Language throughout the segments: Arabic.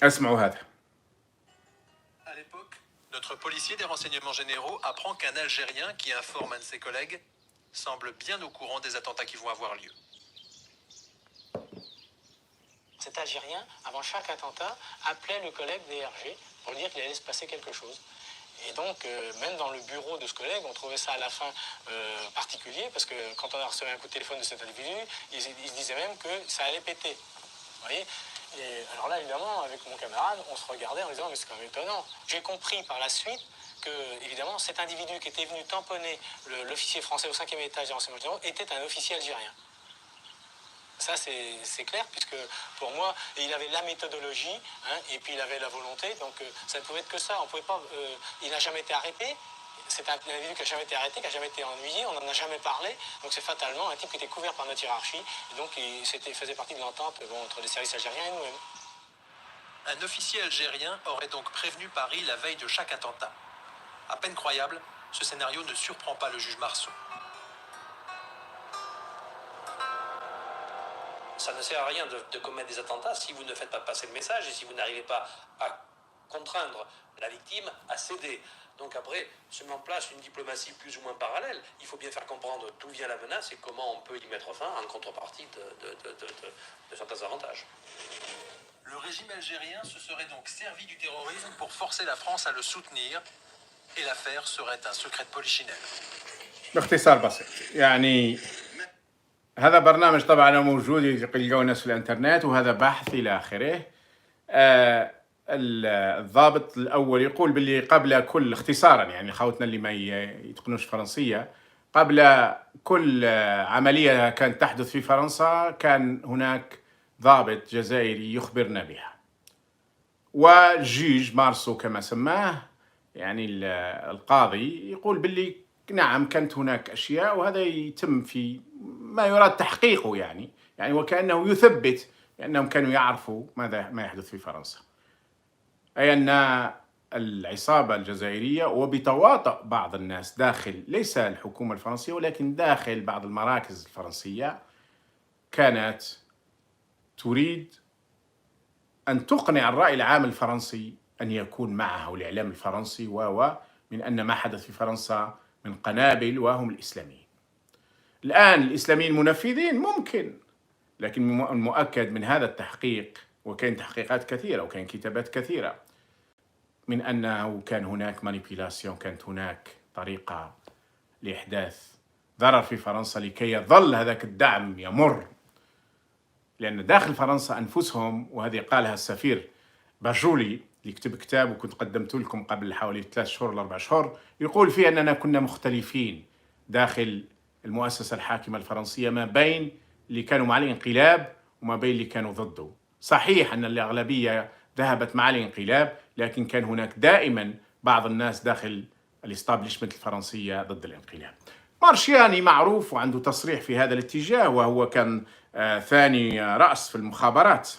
اسمعوا هذا. À l'époque, notre policier des renseignements généraux apprend qu'un Algérien qui informe un de ses collègues semble bien au courant des attentats qui vont avoir lieu. Cet Algérien, avant chaque attentat, appelait le collègue des RG pour dire qu'il allait se passer quelque chose. Et donc, même dans le bureau de ce collègue, on trouvait ça à la fin particulier, parce que quand on a reçu un coup de téléphone de cet individu, il se disait même que ça allait péter. Vous voyez ? Et alors là, évidemment, avec mon camarade, on se regardait en disant, mais c'est quand même étonnant. J'ai compris par la suite que, évidemment, cet individu qui était venu tamponner l'officier français au 5e étage des renseignements généraux était un officier algérien. Ça, c'est clair, puisque pour moi, il avait la méthodologie, hein, et puis il avait la volonté, donc ça ne pouvait être que ça. On pouvait pas, il n'a jamais été arrêté, c'est un individu qui n'a jamais été arrêté, qui n'a jamais été ennuyé, on n'en a jamais parlé, donc c'est fatalement un type qui était couvert par notre hiérarchie, et donc il faisait partie de l'entente entre les services algériens et nous-mêmes. Un officier algérien aurait donc prévenu Paris la veille de chaque attentat. À peine croyable, ce scénario ne surprend pas le juge Marceau. Ça ne sert à rien de commettre des attentats si vous ne faites pas passer le message et si vous n'arrivez pas à contraindre la victime à céder. Donc après, se met en place une diplomatie plus ou moins parallèle. Il faut bien faire comprendre d'où vient la menace et comment on peut y mettre fin en contrepartie de certains avantages. Le régime algérien se serait donc servi du terrorisme pour forcer la France à le soutenir, et l'affaire serait un secret de polichinelle. باختصار بسيط يعني هذا برنامج طبعا موجود يلقوا الناس في الانترنت، وهذا بحث الى اخره. الضابط الاول يقول باللي قبل كل، اختصارا يعني خوتنا اللي ما يتقنوش فرنسيه، قبل كل عمليه كانت تحدث في فرنسا كان هناك ضابط جزائري يخبرنا بها، وجيج مارسو كما سماه يعني القاضي يقول باللي نعم كانت هناك أشياء، وهذا يتم في ما يراد تحقيقه، يعني وكأنه يثبت بأنهم كانوا يعرفوا ما يحدث في فرنسا، أي أن العصابة الجزائرية وبتواطؤ بعض الناس داخل ليس الحكومة الفرنسية ولكن داخل بعض المراكز الفرنسية كانت تريد أن تقنع الرأي العام الفرنسي أن يكون معها الإعلام الفرنسي من أن ما حدث في فرنسا من قنابل وهم الإسلاميين. الآن الإسلاميين منفذين ممكن، لكن المؤكد من هذا التحقيق، وكان تحقيقات كثيرة وكان كتابات كثيرة، من أنه كان هناك مانيبيلاسيون، كانت هناك طريقة لإحداث ضرر في فرنسا لكي يظل هذاك الدعم يمر، لأن داخل فرنسا أنفسهم، وهذه قالها السفير باجولي اللي كتب كتاب وكنت قدمت لكم قبل حوالي 3 شهور ل 4 شهور، يقول فيه أننا كنا مختلفين داخل المؤسسة الحاكمة الفرنسية ما بين اللي كانوا مع الانقلاب وما بين اللي كانوا ضده. صحيح أن الأغلبية ذهبت مع الانقلاب، لكن كان هناك دائما بعض الناس داخل الاستابليشمنت الفرنسية ضد الانقلاب. مارشياني معروف وعنده تصريح في هذا الاتجاه، وهو كان ثاني رأس في المخابرات.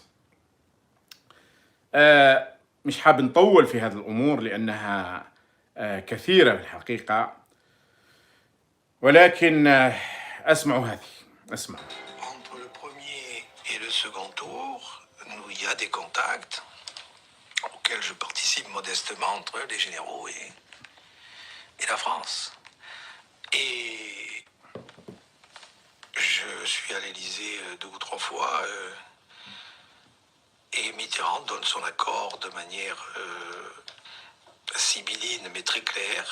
مش حاب نطول في هذه الأمور لأنها كثيرة في الحقيقة، ولكن أسمعوا هذه، اسمعوا. Entre le premier et le second tour, il y a des contacts auxquels je participe modestement entre les généraux et la France. Et je suis à l'Élysée 2 ou 3 fois et Mitterrand donne son accord de manière sibylline mais très claire,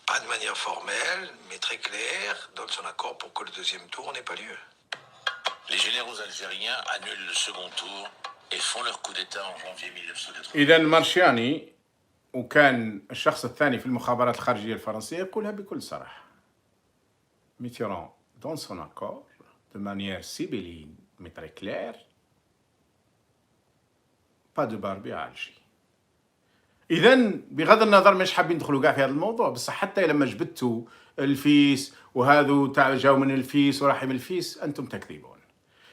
pas de manière formelle mais très claire, donne son accord pour que le deuxième tour n'ait pas lieu. Les généraux algériens annulent le second tour et font leur coup d'État en janvier 1980. إذا مارشياني وكان الشخص الثاني في المخابرات الخارجية الفرنسية يقولها بكل صراحة. Mitterrand donne son accord de manière sibylline mais très claire, pas de Barbie à Alger. إذا بغض النظر مش حابين ندخلوا كاع في هذا الموضوع، بس حتى لما جبتوا الفيس وهذو تاع جاو من الفيس وراح من الفيس، أنتم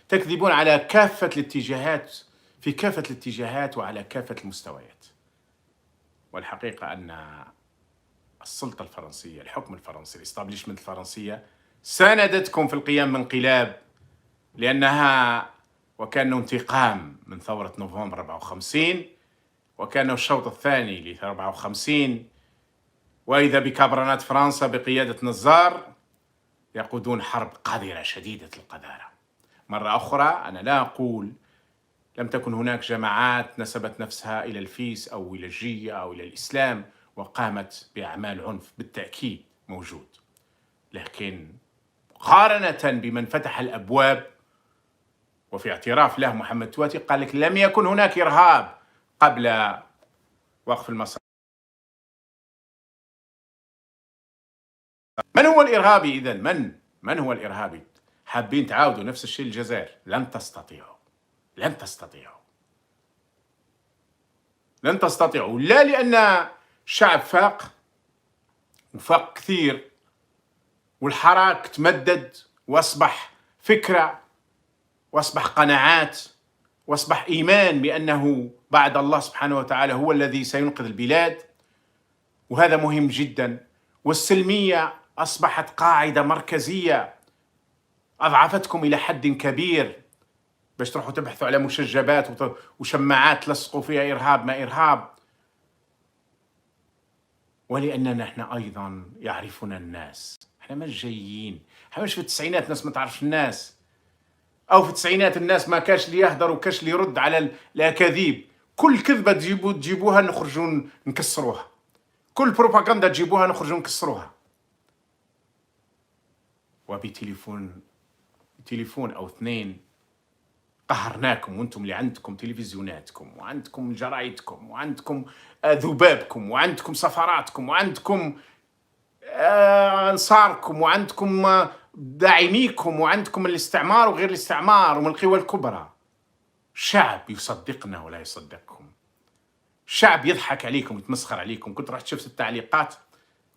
تكذبون على كافة الاتجاهات، في كافة الاتجاهات وعلى كافة المستويات. والحقيقة أن السلطة الفرنسية، الحكم الفرنسي، الاستابليشمنت الفرنسية ساندتكم في القيام بانقلاب، لأنها وكأنه انتقام من ثورة نوفمبر 54، وكأنه الشوط الثاني ل 54، وإذا بكابرنات فرنسا بقيادة نزار يقودون حرب قذرة شديدة القذارة. مرة أخرى أنا لا أقول لم تكن هناك جماعات نسبت نفسها إلى الفيس أو إلى الجية أو إلى الإسلام وقامت بأعمال عنف، بالتأكيد موجود، لكن مقارنة بمن فتح الأبواب، وفي اعتراف له محمد تواتي قال لك لم يكن هناك إرهاب قبل وقف المصالح. من هو الإرهابي إذن؟ من هو الإرهابي؟ حابين تعاودوا نفس الشيء للجزائر؟ لن تستطيعوا، لن تستطيعوا، لن تستطيعوا، لا لأن الشعب فاق وفاق كثير والحراك تمدد وأصبح فكرة وأصبح قناعات وأصبح إيمان بأنه بعد الله سبحانه وتعالى هو الذي سينقذ البلاد، وهذا مهم جدا. والسلمية أصبحت قاعدة مركزية أضعفتكم إلى حد كبير باش تروحوا تبحثوا على مشجبات وشماعات تلصقوا فيها إرهاب ما إرهاب. ولأننا احنا أيضا يعرفنا الناس، احنا مش جايين، احنا مش في التسعينات ناس ما تعرفش الناس، أو في التسعينات الناس ما كاش اللي يهدر وكاش اللي يرد على الأكاذيب. كل كذبة تجيبوها نخرجوا نكسروها، كل بروباغندا تجيبوها نخرجوا نكسروها. وبتليفون أو اثنين قهرناكم، وانتم اللي عندكم تلفزيوناتكم وعندكم جرايدكم وعندكم ذبابكم وعندكم سفراتكم وعندكم أنصاركم وعندكم داعميكم وعندكم الاستعمار وغير الاستعمار ومن القوى الكبرى. شعب يصدقنا ولا يصدقكم، شعب يضحك عليكم ويتمسخر عليكم. كنت رحت شفت التعليقات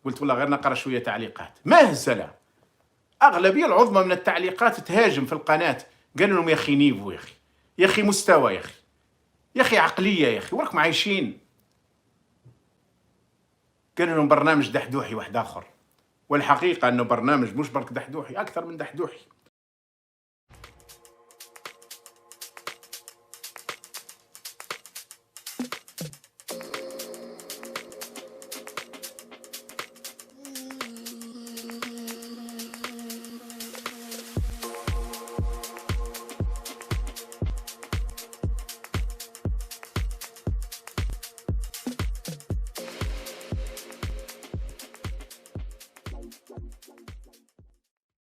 قلت والله غير نقرأ شوية تعليقات، مهزلة. أغلبية العظمى من التعليقات تهاجم في القناة، قالوا لهم يا أخي نيفو، يا أخي مستوى، يا أخي عقلية، يا أخي وراكم عايشين. قالوا لهم برنامج دحدوحي واحد آخر، والحقيقة أنه برنامج مش برك دحدوحي، أكثر من دحدوحي.